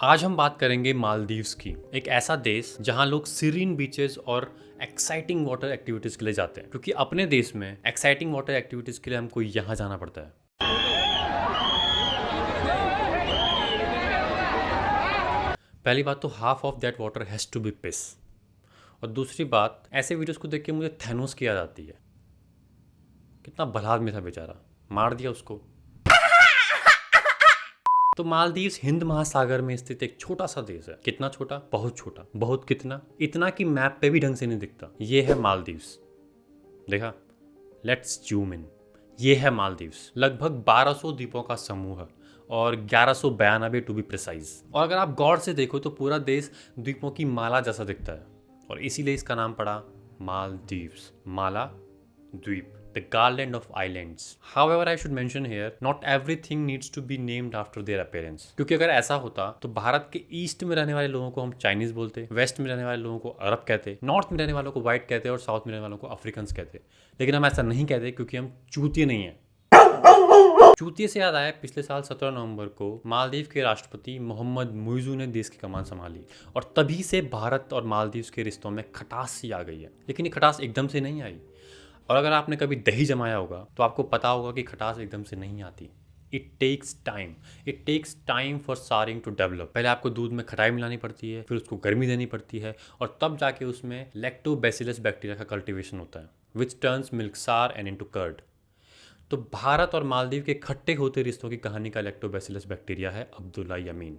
आज हम बात करेंगे मालदीव्स की। एक ऐसा देश जहां लोग सीरीन बीचेस और एक्साइटिंग वाटर एक्टिविटीज के लिए जाते हैं, क्योंकि अपने देश में एक्साइटिंग वाटर एक्टिविटीज के लिए हमको यहाँ जाना पड़ता है। पहली बात तो half of that water has to be piss, और दूसरी बात ऐसे वीडियोस को देख के मुझे थैनोस की याद आती है। कितना भला आदमी था बेचारा, मार दिया उसको। तो मालदीव्स हिंद महासागर में स्थित एक छोटा सा देश है। कितना छोटा? बहुत छोटा। बहुत कितना? इतना कि मैप पे भी ढंग से नहीं दिखता। ये है मालदीव्स। देखा? Let's zoom in. ये है मालदीव्स। लगभग 1200 द्वीपों का समूह है और 1192 टू बी प्रिसाइज। और अगर आप गौर से देखो तो पूरा देश द्वीपों की माला जैसा दिखता है, और इसीलिए इसका नाम पड़ा मालदीव्स। माला, द्वीप, the garland of islands. However, I should mention here, not everything needs to be named after their appearance. क्योंकि अगर ऐसा होता तो भारत के ईस्ट में रहने वाले लोगों को हम चाइनीज बोलते, वेस्ट में रहने वाले लोगों को अरब कहते, नॉर्थ में रहने वालों को व्हाइट कहते और साउथ में रहने वालों को अफ्रीकन्स कहते। लेकिन हम ऐसा नहीं कहते क्योंकि हम चूतिए नहीं हैं। चूतिए से याद आया, पिछले साल 17 नवंबर को मालदीव के राष्ट्रपति मोहम्मद मुइज़ू ने देश की कमान संभाली, और तभी से भारत और मालदीव के रिश्तों में खटास सी आ गई है। लेकिन ये खटास एकदम से नहीं आई। और अगर आपने कभी दही जमाया होगा तो आपको पता होगा कि खटास एकदम से नहीं आती। It takes time for souring to develop. पहले आपको दूध में खटाई मिलानी पड़ती है, फिर उसको गर्मी देनी पड़ती है, और तब जाके उसमें लैक्टोबैसिलस बैक्टीरिया का कल्टीवेशन होता है, विच टर्न्स मिल्क सार एंड इनटू कर्ड। तो भारत और मालदीव के खट्टे होते रिश्तों की कहानी का लैक्टोबैसिलस बैक्टीरिया है अब्दुल्ला यमीन,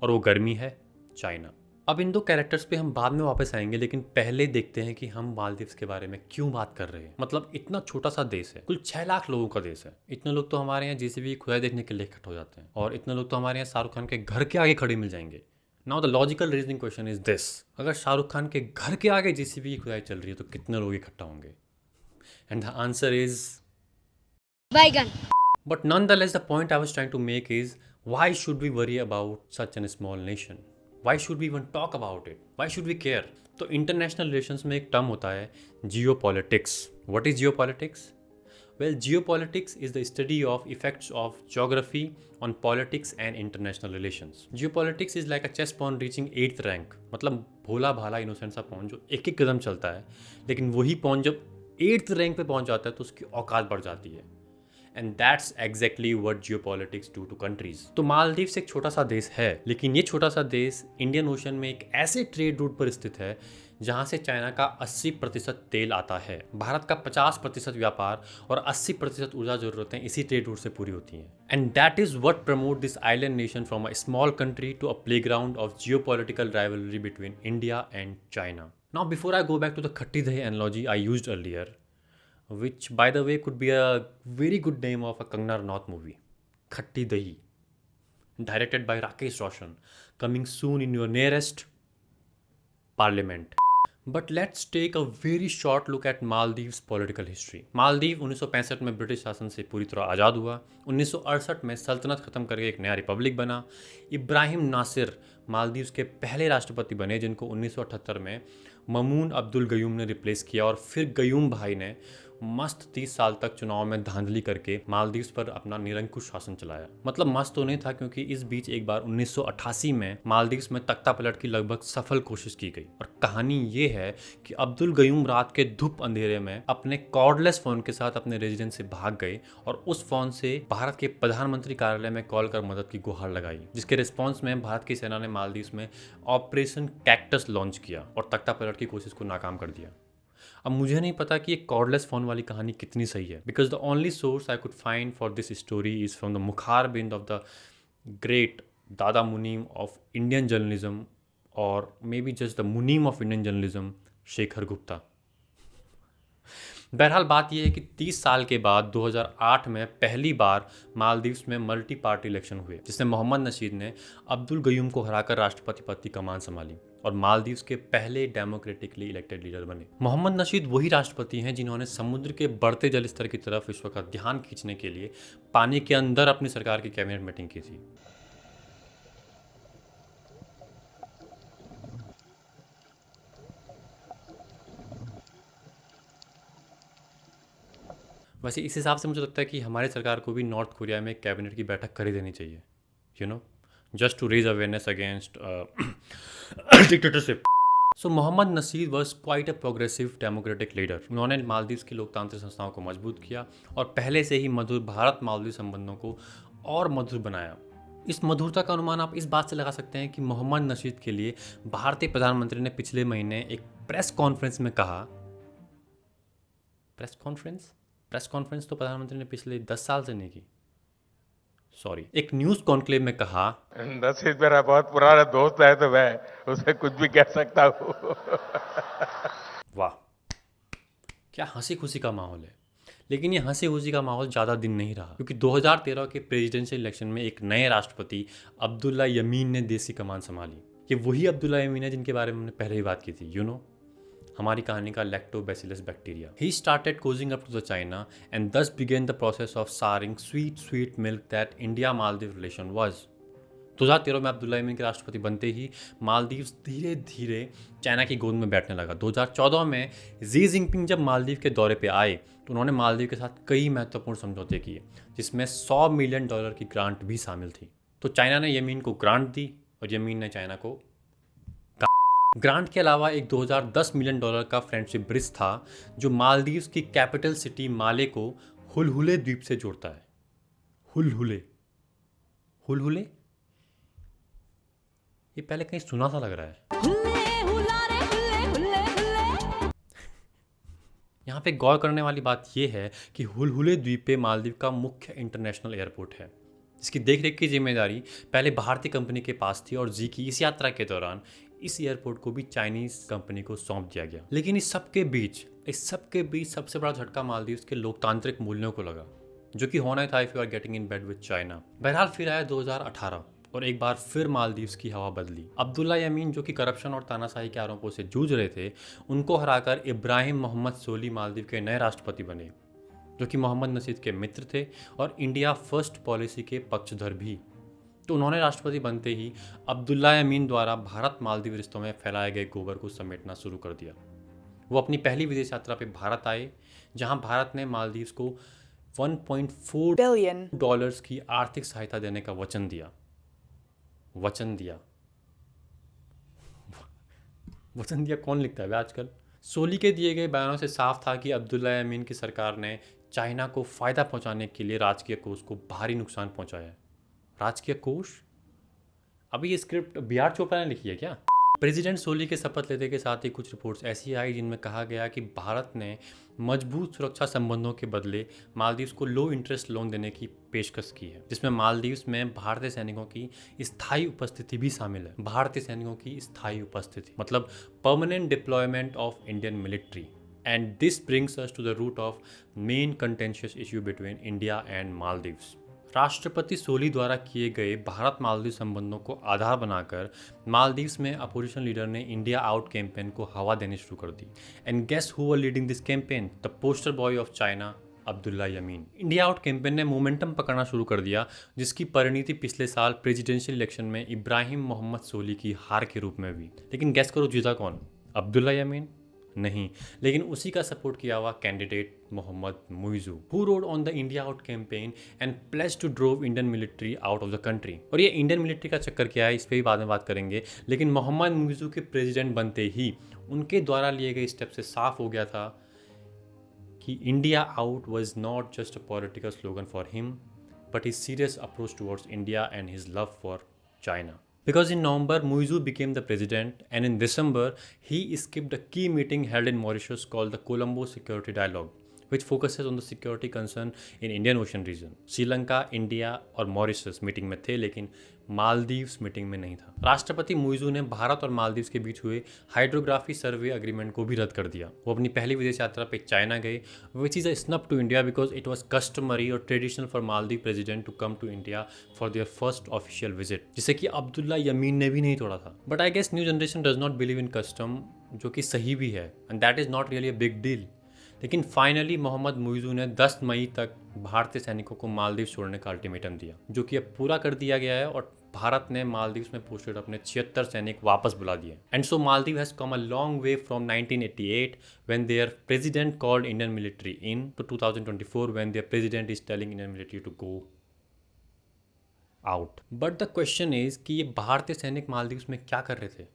और वो गर्मी है चाइना। अब इन दो कैरेक्टर्स पे हम बाद में वापस आएंगे, लेकिन पहले देखते हैं कि हम मालदीव्स के बारे में क्यों बात कर रहे हैं। मतलब इतना छोटा सा देश है, कुल 6 लाख लोगों का देश है। इतने लोग तो हमारे यहाँ जेसीबी खुदाई देखने के लिए इकट्ठा हो जाते हैं, और इतने लोग तो हमारे यहाँ शाहरुख खान के घर के आगे खड़े मिल जाएंगे। Now the logical reasoning question is this: अगर शाहरुख खान के घर के आगे जेसीबी की खुदाई चल रही है तो कितने लोग इकट्ठा होंगे? एंड द आंसर इज बैगन। But nonetheless, the point I was trying to make is, why should we worry about such a small nation? Why should we even talk about it? Why should we care? तो international relations में एक term होता है geopolitics. What is geopolitics? Well, geopolitics is the study of effects of geography on politics and international relations. Geopolitics is like a chess pawn reaching 8th rank. मतलब भोला भाला innocent सा pawn जो एक एक कदम चलता है, लेकिन वही पॉन जब 8th रैंक पे पहुंच जाता है तो उसकी औकात बढ़ जाती है। And that's exactly what geopolitics do to countries. तो मालदीव्स एक छोटा सा देश है, लेकिन ये छोटा सा देश इंडियन ओशन में एक ऐसे ट्रेड रूट पर स्थित है जहां से चाइना का 80% तेल आता है। भारत का 50% व्यापार और 80% ऊर्जा जरूरतें इसी ट्रेड रूट से पूरी होती हैं। And that is what promote this island nation from a small country to a playground of geopolitical rivalry between India and China. Now before I go back to the khatti dahi analogy I used earlier, which by the way could be a very good name of a Kangana Ranaut movie, Khatti Dahi, directed by Rakesh Roshan, coming soon in your nearest parliament. But let's take a very short look at Maldives political history. Maldives 1965 में British शासन से पूरी तरह आज़ाद हुआ। 1968 में सल्तनत ख़त्म करके एक नया रिपब्लिक बना। इब्राहिम नासिर मालदीव्स के पहले राष्ट्रपति बने, जिनको 1978 में ममून अब्दुल गयूम ने रिप्लेस किया, और फिर गयूम भाई ने मस्त 30 साल तक चुनाव में धांधली करके मालदीव्स पर अपना निरंकुश शासन चलाया। मतलब मस्त तो नहीं था, क्योंकि इस बीच एक बार 1988 में मालदीव्स में तख्ता पलट की लगभग सफल कोशिश की गई। और कहानी ये है कि अब्दुल गयूम रात के धूप अंधेरे में अपने कॉर्डलेस फोन के साथ अपने रेजिडेंस से भाग गए, और उस फोन से भारत के प्रधानमंत्री कार्यालय में कॉल कर मदद की गुहार लगाई, जिसके रिस्पॉन्स में भारत की सेना ने मालदीव्स में ऑपरेशन कैक्टस लॉन्च किया और तख्ता पलट की कोशिश को नाकाम कर दिया। अब मुझे नहीं पता कि ये कॉर्डलेस फोन वाली कहानी कितनी सही है, because the only source I could find for this story is from the मुखार बिंद ऑफ द ग्रेट दादा मुनीम ऑफ इंडियन जर्नलिज्म, और मे बी जस्ट द मुनीम of Indian journalism, Shekhar Gupta. बहरहाल बात यह है कि 30 साल के बाद 2008 में पहली बार मालदीव्स में मल्टी पार्टी इलेक्शन हुए, जिसमें मोहम्मद नशीद ने अब्दुल गयूम को हराकर राष्ट्रपति पद की कमान संभाली और मालदीव्स के पहले डेमोक्रेटिकली इलेक्टेड लीडर बने। मोहम्मद नशीद वही राष्ट्रपति हैं जिन्होंने समुद्र के बढ़ते जल स्तर की तरफ विश्व का ध्यान खींचने के लिए पानी के अंदर अपनी सरकार की कैबिनेट मीटिंग की थी। वैसे इस हिसाब से मुझे लगता है कि हमारी सरकार को भी नॉर्थ कोरिया में कैबिनेट की बैठक कर ही देनी चाहिए, you know, just to raise awareness against dictatorship. So Mohamed Nasheed was quite a progressive democratic leader. उन्होंने मालदीव की लोकतांत्रिक संस्थाओं को मजबूत किया और पहले से ही मधुर भारत मालदीव संबंधों को और मधुर बनाया। इस मधुरता का अनुमान आप इस बात से लगा सकते हैं कि मोहम्मद नशीद के लिए भारतीय प्रधानमंत्री ने पिछले महीने एक प्रेस कॉन्फ्रेंस में कहा, प्रेस कॉन्फ्रेंस तो प्रधानमंत्री ने पिछले 10 साल से नहीं की, सॉरी, एक न्यूज कॉन्क्लेव में कहा, नसीब मेरा बहुत पुराना दोस्त है तो मैं उसे कुछ भी कह सकता हूँ। वाह, क्या हंसी खुशी का माहौल है। लेकिन ये हंसी खुशी का माहौल ज़्यादा दिन नहीं रहा, क्योंकि 2013 के प्रेसिडेंशियल इलेक्शन में एक नए राष्ट्रपति अब्दुल्ला यमीन ने देश की कमान संभाली। ये वही अब्दुल्ला यमीन है जिनके बारे में हमने पहले ही बात की थी, हमारी कहानी का lactobacillus bacteria. He started cozying up to the China and thus began the process of souring sweet milk that India Maldive relation was. 2013 में अब्दुल्ला यमीन के राष्ट्रपति बनते ही मालदीव धीरे धीरे चाइना की गोद में बैठने लगा। 2014 में जी जिनपिंग जब मालदीव के दौरे पे आए तो उन्होंने मालदीव के साथ कई महत्वपूर्ण समझौते किए, जिसमें $100 मिलियन की ग्रांट भी शामिल थी। तो चाइना ने यमीन को ग्रांट दी और यमीन ने चाइना को ग्रांट के अलावा एक $2010 मिलियन का फ्रेंडशिप ब्रिज था जो मालदीव की कैपिटल सिटी माले को हुलहुले द्वीप से जोड़ता है। हुलहुले ये पहले कहीं सुना सा लग रहा है। यहाँ पे गौर करने वाली बात यह है कि हुलहुले द्वीप पे मालदीव का मुख्य इंटरनेशनल एयरपोर्ट है, जिसकी देखरेख की जिम्मेदारी पहले भारतीय कंपनी के पास थी और जी की इस यात्रा के दौरान इस एयरपोर्ट को भी चाइनीज कंपनी को सौंप दिया गया। लेकिन इस सब के बीच सबसे बड़ा झटका मालदीव के लोकतांत्रिक मूल्यों को लगा, जो कि होना था if you are getting in bed with China. बहरहाल फिर आया 2018 और एक बार फिर मालदीव की हवा बदली। अब्दुल्ला यमीन, जो कि करप्शन और तानाशाही के आरोपों से जूझ रहे थे, उनको हराकर इब्राहिम मोहम्मद सोली मालदीव के नए राष्ट्रपति बने, जो कि मोहम्मद नशीद के मित्र थे और इंडिया फर्स्ट पॉलिसी के पक्षधर भी। तो उन्होंने राष्ट्रपति बनते ही अब्दुल्ला यमीन द्वारा भारत मालदीव रिश्तों में फैलाए गए गोबर को समेटना शुरू कर दिया। वो अपनी पहली विदेश यात्रा पे भारत आए, जहां भारत ने मालदीव को $1.4 बिलियन की आर्थिक सहायता देने का वचन दिया। वचन दिया कौन लिखता है आजकल? सोली के दिए गए बयानों से साफ था कि अब्दुल्ला यमीन की सरकार ने चाइना को फायदा पहुंचाने के लिए राजकीय कोष को भारी नुकसान पहुंचाया है। राजकीय कोष? अभी ये स्क्रिप्ट बी.आर. चोपड़ा ने लिखी है क्या? प्रेसिडेंट सोली के शपथ लेने के साथ ही कुछ रिपोर्ट्स ऐसी आई जिनमें कहा गया कि भारत ने मजबूत सुरक्षा संबंधों के बदले मालदीव को लो इंटरेस्ट लोन देने की पेशकश की है, जिसमें मालदीव में भारतीय सैनिकों की स्थायी उपस्थिति भी शामिल है। भारतीय सैनिकों की स्थायी उपस्थिति मतलब permanent deployment of Indian military. And this brings us to the root of main contentious issue between India and Maldives. राष्ट्रपति सोली द्वारा किए गए भारत मालदीव संबंधों को आधार बनाकर मालदीव्स में अपोजिशन लीडर ने इंडिया आउट कैंपेन को हवा देनी शुरू कर दी। And guess who were leading this campaign? The poster boy of China, Abdulla Yameen. India out campaign ने मोमेंटम पकड़ना शुरू कर दिया, जिसकी परिणति पिछले साल प्रेसिडेंशियल इलेक्शन में इब्राहिम मोहम्मद सोली की हार के रूप में हुई। लेकिन गेस करो जीता कौन? अब्दुल्ला यमीन? नहीं, लेकिन उसी का सपोर्ट किया हुआ candidate Mohamed Muizzu, who rode on the India out campaign and place to drove Indian military out of the country. और ये इंडियन मिलिट्री का चक्कर क्या है, इस पर भी बाद में बात करेंगे। लेकिन मोहम्मद मुइजू के प्रेसिडेंट बनते ही उनके द्वारा लिए गए स्टेप से साफ हो गया था कि India out was not just a political slogan for him, but his serious approach towards India and his love for China. Because in November, Muizu became the president, and in December, he skipped a key meeting held in Mauritius called the Colombo Security Dialogue, which focuses on the security concern in Indian Ocean region. Sri Lanka, India और Mauritius meeting में थे, लेकिन Maldives meeting में नहीं था। राष्ट्रपति मुइजू ने भारत और मालदीव्स के बीच हुए हाइड्रोग्राफी सर्वे एग्रीमेंट को भी रद्द कर दिया। वो अपनी पहली विदेश यात्रा पे चाइना गए, which is a snub to India because it was customary और traditional for Maldive president to come to India for their first official visit, जिसे कि अब्दुल्ला यमीन ने भी नहीं तोड़ा था। But I guess new generation does not believe in custom, जो कि सही भी है, and that is not really a big deal. लेकिन फाइनली मोहम्मद मुइजू ने 10 मई तक भारतीय सैनिकों को मालदीव छोड़ने का अल्टीमेटम दिया, जो कि अब पूरा कर दिया गया है और भारत ने मालदीव में पोस्टेड अपने 76 सैनिक वापस बुला दिए। And so Maldives has come a long way from 1988 when their president called Indian military in, to 2024 when their president is telling Indian military to go out. But the question is कि ये भारतीय सैनिक मालदीव में क्या कर रहे थे?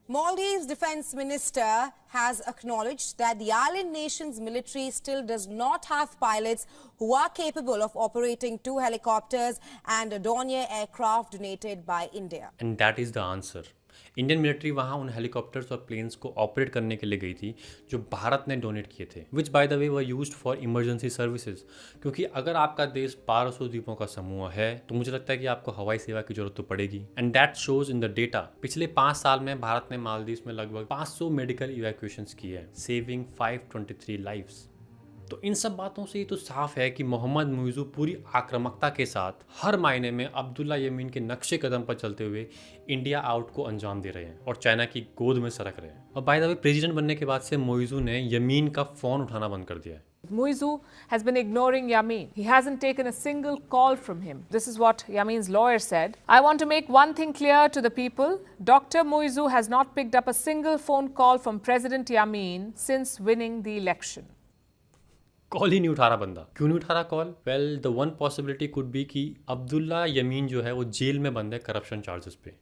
Maldives Defense Minister has acknowledged that the island nation's military still does not have pilots who are capable of operating 2 helicopters and a Dornier aircraft donated by India. And that is the answer. Indian military वहाँ उन helicopters और planes को operate करने के लिए गई थी जो भारत ने डोनेट किए थे, विच by the way were used for emergency services. क्योंकि अगर आपका देश 1200 द्वीपों का समूह है तो मुझे लगता है कि आपको हवाई सेवा की जरूरत तो पड़ेगी। And that shows in the data. पिछले 5 साल में भारत ने मालदीव में लगभग 500 मेडिकल इवैक्यूएशंस की है, सेविंग 523 लाइव्स। तो इन सब बातों से ये तो साफ है कि मोहम्मद मुइज़ू पूरी आक्रामकता के साथ हर मायने में अब्दुल्ला यमीन के नक्शे कदम पर चलते हुए इंडिया आउट को अंजाम दे रहे हैं और चाइना की गोद में सरक रहे हैं। और बाय द वे प्रेसिडेंट बनने के बाद से मुइज़ू ने यमीन का फ़ोन उठाना बंद कर दिया है। Muizu has been ignoring Yamin. He hasn't taken a single call from him. This is what Yamin's lawyer said. I want to make one thing clear to the people. Dr. Muizu has not picked up a single phone call from President Yamin since winning the election. Call ही नहीं उठा रहा बंदा। क्यों नहीं उठा रहा call? Well the one possibility could be कि अब्दुल्ला यमीन जो है वो जेल में बंद है करप्शन चार्जेस पे।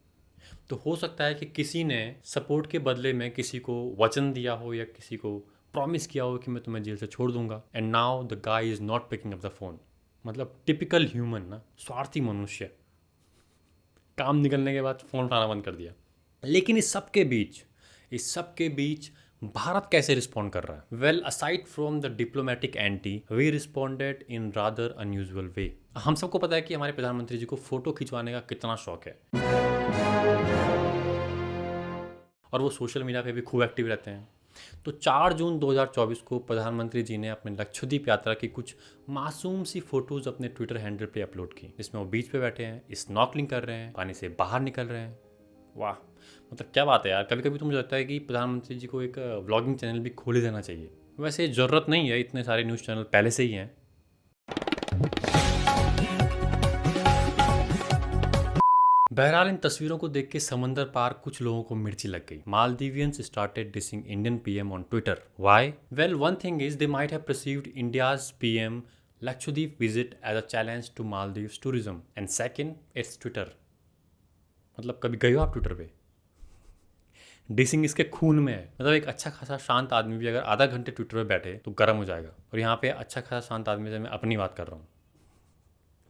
तो हो सकता है कि किसी ने सपोर्ट के बदले में किसी को वचन दिया हो या किसी को प्रॉमिस किया हो कि मैं तुम्हें जेल से छोड़ दूंगा, and now the guy is not picking up the phone. मतलब टिपिकल ह्यूमन ना, स्वार्थी मनुष्य, काम निकलने के बाद फ़ोन उठाना बंद कर दिया। लेकिन इस सब के बीच भारत कैसे रिस्पॉन्ड कर रहा है? Well aside from the diplomatic anti, we responded in rather unusual way. हम सबको पता है कि हमारे प्रधानमंत्री जी को फोटो खिंचवाने का कितना शौक है और वो सोशल मीडिया पे भी खूब एक्टिव रहते हैं। तो 4 जून 2024 को प्रधानमंत्री जी ने अपने लक्षद्वीप यात्रा की कुछ मासूम सी फोटोज़ अपने ट्विटर हैंडल पे अपलोड की, जिसमें वो बीच पे बैठे हैं, स्नॉर्कलिंग कर रहे हैं, पानी से बाहर निकल रहे हैं। वाह, मतलब क्या बात है यार। कभी कभी तो मुझे लगता है कि प्रधानमंत्री जी को एक व्लॉगिंग चैनल भी खोल ही देना चाहिए। वैसे ज़रूरत नहीं है, इतने सारे न्यूज़ चैनल पहले से ही हैं। बहरहाल इन तस्वीरों को देख के समंदर पार कुछ लोगों को मिर्ची लग गई। Maldivians started dissing Indian PM on Twitter. Why? Well one thing is they might have perceived India's PM Lakshadweep visit as a challenge to Maldives tourism, and second it's Twitter. मतलब कभी गए हो आप ट्विटर पे? डिसिंग इसके खून में है। मतलब एक अच्छा खासा शांत आदमी भी अगर आधा घंटे ट्विटर पे बैठे तो गर्म हो जाएगा। और यहाँ पे अच्छा खासा शांत आदमी से मैं अपनी बात कर रहा हूँ।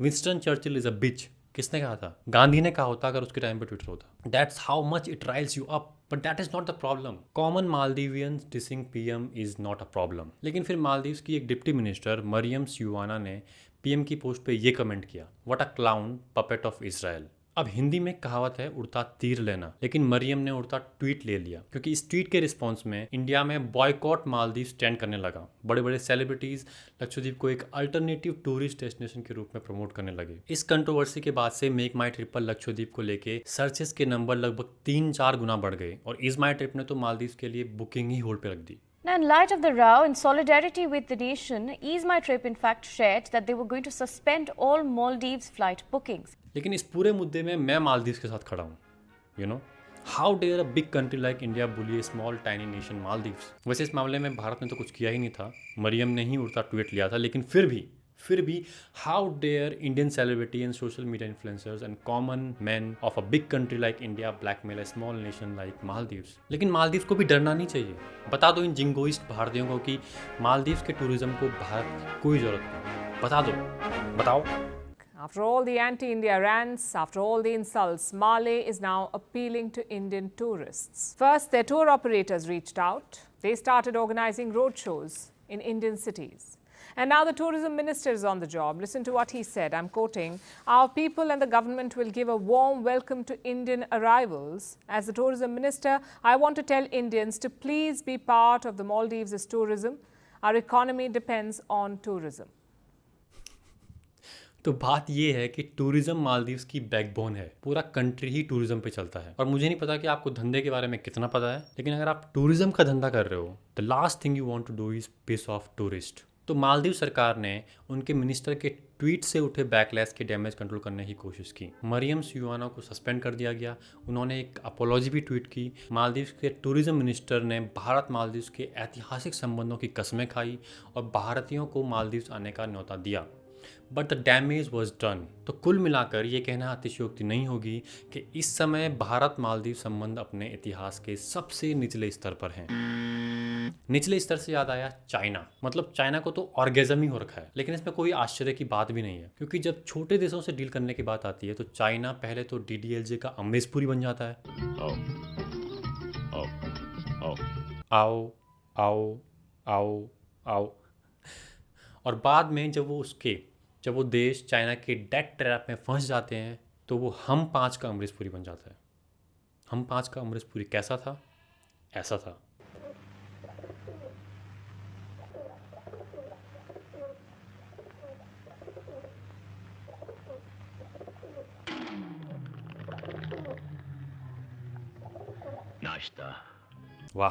विंस्टन चर्चिल इज अ बिच। किसने कहा था? गांधी ने कहा होता अगर उसके टाइम पे ट्विटर होता। That's how much it riles you up, but that is not the problem. Common Maldivians dissing PM is not a problem. लेकिन फिर मालदीव्स की एक डिप्टी मिनिस्टर मरियम सियुआना ने पीएम की पोस्ट पे ये कमेंट किया, what a clown puppet of Israel. अब हिंदी में कहावत है उड़ता तीर लेना, लेकिन मरियम ने उड़ता ट्वीट ले लिया, क्योंकि इस ट्वीट के रिस्पॉन्स में इंडिया में बॉयकॉट मालदीव स्टैंड करने लगा। बड़े बड़े सेलिब्रिटीज लक्षद्वीप को एक अल्टरनेटिव टूरिस्ट डेस्टिनेशन के रूप में प्रमोट करने लगे। इस कंट्रोवर्सी के बाद से मेक माई ट्रिप पर लक्षद्वीप को लेके सर्चेस के नंबर लगभग 3-4 गुना बढ़ गए और इज माई ट्रिप ने तो मालदीव के लिए बुकिंग ही होल्ड पे रख दी। Now, in light of the row, in solidarity with the nation, Ease My Trip in fact shared that they were going to suspend all Maldives flight bookings. लेकिन इस पूरे मुद्दे में मैं मालदीव के साथ खड़ा हूँ। You know, how dare a big country like India bully a small tiny nation Maldives. वैसे इस मामले में भारत ने तो कुछ किया ही नहीं था, मरियम ने ही उड़ता ट्वीट लिया था, लेकिन फिर भी how dare Indian celebrity and social media influencers and common man of a big country like India blackmail a small nation like Maldives. लेकिन मालदीव को भी डरना नहीं चाहिए। बता दो इन जिंगोइस्ट भारतीयों को कि मालदीव के टूरिज्म को भारत की कोई जरूरत नहीं। बता दो, बताओ। After all the anti-India rants, after all the insults, Malé is now appealing to Indian tourists. First, their tour operators reached out. They started organizing roadshows in Indian cities. And now the tourism minister is on the job. Listen to what he said. I'm quoting, "Our people and the government will give a warm welcome to Indian arrivals. As the tourism minister, I want to tell Indians to please be part of the Maldives' tourism. Our economy depends on tourism." तो बात ये है कि tourism Maldives की backbone है। पूरा country ही tourism पे चलता है। और मुझे नहीं पता कि आपको धंधे के बारे में कितना पता है, लेकिन अगर आप टूरिज्म का धंधा कर रहे हो the last thing you want to do is piss off tourist. तो मालदीव सरकार ने उनके मिनिस्टर के ट्वीट से उठे बैकलैश के डैमेज कंट्रोल करने की कोशिश की। मरियम सियुआना को सस्पेंड कर दिया गया। उन्होंने एक अपोलॉजी भी ट्वीट की। मालदीव के टूरिज्म मिनिस्टर ने भारत मालदीव के ऐतिहासिक संबंधों की कस्में खाई और भारतीयों को मालदीव आने का न्योता दिया। But the damage was done. तो कुल मिलाकर ये कहना अतिशयोक्ति नहीं होगी कि इस समय भारत मालदीव संबंध अपने इतिहास के सबसे निचले स्तर पर हैं। निचले स्तर से याद आया चाइना, मतलब चाइना को तो ऑर्गेजम ही हो रखा है, लेकिन इसमें कोई आश्चर्य की बात भी नहीं है, क्योंकि जब छोटे देशों से डील करने की बात आती है तो चाइना पहले तो DDLJ का अमरीश पुरी बन जाता है। आओ आओ आओ आओ। और बाद में जब वो देश चाइना के डेट ट्रैप में फंस जाते हैं तो वो हम 5 का अमरीश पुरी बन जाता है। हम 5 का अमरीश पुरी कैसा था? ऐसा था। नाश्ता। वाह,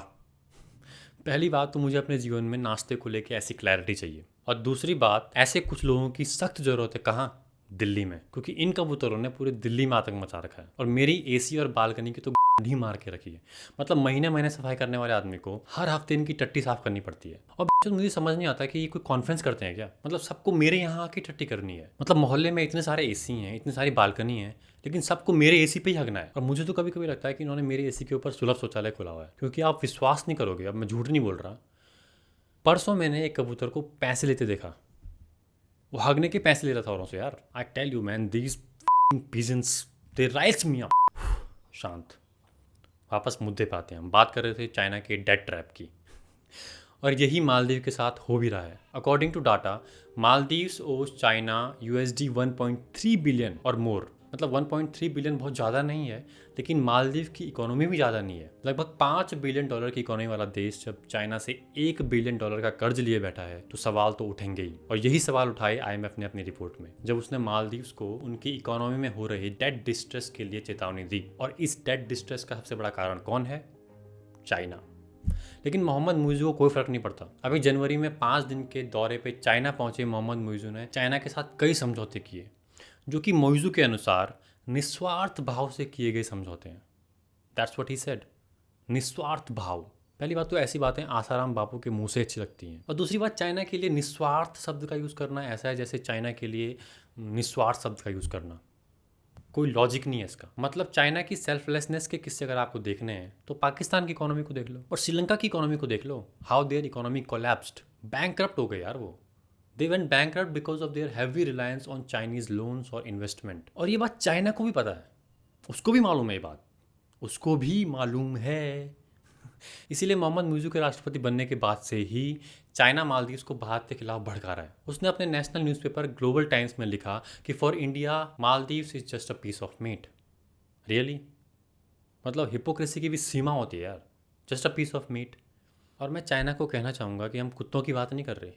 पहली बात तो मुझे अपने जीवन में नाश्ते को लेके ऐसी क्लैरिटी चाहिए, और दूसरी बात ऐसे कुछ लोगों की सख्त ज़रूरत है। कहाँ? दिल्ली में, क्योंकि इन कबूतरों ने पूरे दिल्ली में आतंक मचा रखा है और मेरी AC और बालकनी की तो ही मार के रखी है। मतलब महीने महीने सफाई करने वाले आदमी को हर हफ्ते इनकी टट्टी साफ करनी पड़ती है। और मुझे समझ नहीं आता कि ये कोई कॉन्फ्रेंस करते हैं क्या? मतलब सबको मेरे यहाँ आके टट्टी करनी है। मतलब मोहल्ले में इतने सारे AC हैं, इतनी सारी बालकनी है, लेकिन सबको मेरे AC पे ही हगना है। और मुझे तो कभी कभी लगता है कि इन्होंने मेरे AC के ऊपर सुलभ शौचालय खोला हुआ है, क्योंकि आप विश्वास नहीं करोगे, अब मैं झूठ नहीं बोल रहा। परसों मैंने एक कबूतर को पैसे लेते देखा। वो हगने के पैसे ले रहा था औरों से। यार, I tell you man, these pigeons they raise me up. शांत, वापस मुद्दे पे आते हैं। हम बात कर रहे थे चाइना के डेट ट्रैप की, और यही मालदीव के साथ हो भी रहा है। अकॉर्डिंग टू डाटा, मालदीव्स ओज चाइना USD 1.3 बिलियन और मोर। मतलब 1.3 बिलियन बहुत ज़्यादा नहीं है, लेकिन मालदीव की इकोनॉमी भी ज़्यादा नहीं है। लगभग $5 बिलियन की इकोनॉमी वाला देश जब चाइना से $1 बिलियन का कर्ज लिए बैठा है तो सवाल तो उठेंगे ही। और यही सवाल उठाए IMF ने अपनी रिपोर्ट में, जब उसने मालदीव्स को उनकी इकोनॉमी में हो रही डेट डिस्ट्रेस के लिए चेतावनी दी। और इस डेट डिस्ट्रेस का सबसे बड़ा कारण कौन है? चाइना। लेकिन मोहम्मद मुइज़ू को कोई फर्क नहीं पड़ता। अभी जनवरी में 5 दिन के दौरे पे चाइना पहुंचे मोहम्मद मुइज़ू ने चाइना के साथ कई समझौते किए, जो कि मुइज़ू के अनुसार निस्वार्थ भाव से किए गए समझौते हैं। दैट्स व्हाट ही सेड, निस्वार्थ भाव। पहली बात तो ऐसी बातें आसाराम बापू के मुंह से अच्छी लगती हैं, और दूसरी बात, चाइना के लिए निस्वार्थ शब्द का यूज़ करना ऐसा है जैसे चाइना के लिए निस्वार्थ शब्द का यूज़ करना। कोई लॉजिक नहीं है इसका। मतलब चाइना की सेल्फलेसनेस के किस्से अगर आपको देखने हैं तो पाकिस्तान की इकोनॉमी को देख लो और श्रीलंका की इकोनॉमी को देख लो। How their economy collapsed, bankrupt हो गए यार वो। They went bankrupt because of their heavy reliance on Chinese loans और इन्वेस्टमेंट। और ये बात चाइना को भी पता है, उसको भी मालूम है ये बात, उसको भी मालूम है। इसीलिए मोहम्मद मुइज़ू के राष्ट्रपति बनने के बाद से ही चाइना मालदीव्स को भारत के खिलाफ भड़का रहा है। उसने अपने नेशनल न्यूज़पेपर ग्लोबल टाइम्स में लिखा कि for India Maldives is just a piece of meat. Really? मतलब हिपोक्रेसी की भी सीमा होती है यार। Just a piece of meat. और मैं चाइना को कहना चाहूँगा कि हम कुत्तों की बात नहीं कर रहे,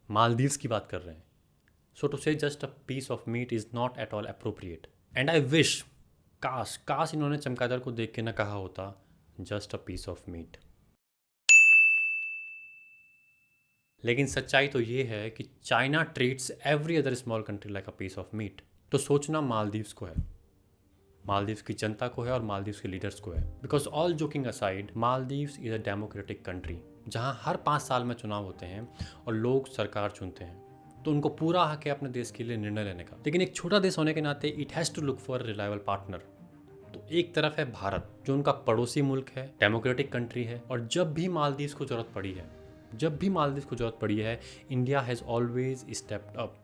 मालदीव्स की बात कर रहे हैं। So to say just a piece of meat is not at all appropriate. And I wish, काश इन्होंने चमगादड़ को देख के ना कहा होता just a piece of meat. लेकिन सच्चाई तो ये है कि China treats every other small country like a piece of meat. तो सोचना मालदीव्स को है, मालदीव्स की जनता को है और मालदीव्स के लीडर्स को है। Because all joking aside, Maldives is a democratic country जहाँ हर 5 साल में चुनाव होते हैं और लोग सरकार चुनते हैं, तो उनको पूरा हक है अपने देश के लिए निर्णय लेने का। लेकिन एक छोटा देश होने के नाते it has to look for reliable partner. तो एक तरफ है भारत, जो उनका पड़ोसी मुल्क है, डेमोक्रेटिक कंट्री है, और जब भी मालदीव्स को जरूरत पड़ी है, India has always stepped up.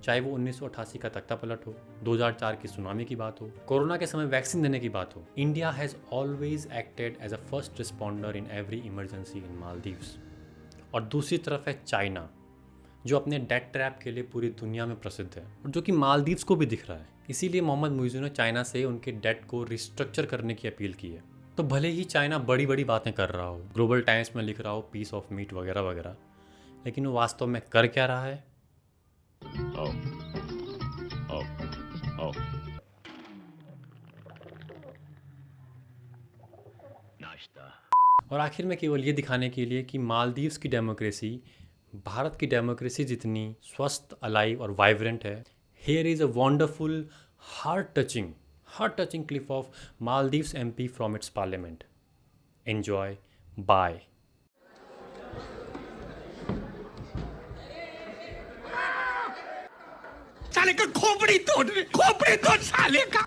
चाहे वो 1988 का तख्ता पलट हो, 2004 की सुनामी की बात हो, कोरोना के समय वैक्सीन देने की बात हो, India has always acted as a first responder in every emergency in Maldives. और दूसरी तरफ है चाइना, जो अपने डेट ट्रैप के लिए पूरी दुनिया में प्रसिद्ध है और जो कि मालदीव्स को भी दिख रहा है। इसीलिए मोहम्मद मुइज़ू ने चाइना से उनके डेट को रिस्ट्रक्चर करने की अपील की है। तो भले ही चाइना बड़ी बड़ी बातें कर रहा हो, ग्लोबल टाइम्स में लिख रहा हो पीस ऑफ मीट वगैरह वगैरह, लेकिन वो वास्तव में कर क्या रहा है? नाश्ता। और आखिर में केवल ये दिखाने के लिए कि मालदीव्स की डेमोक्रेसी भारत की डेमोक्रेसी जितनी स्वस्थ, अलाइव और वाइब्रेंट है, here is a wonderful heart touching clip of Maldives MP from its parliament. Enjoy. Bye. साले का खोपड़ी तोड़ साले का।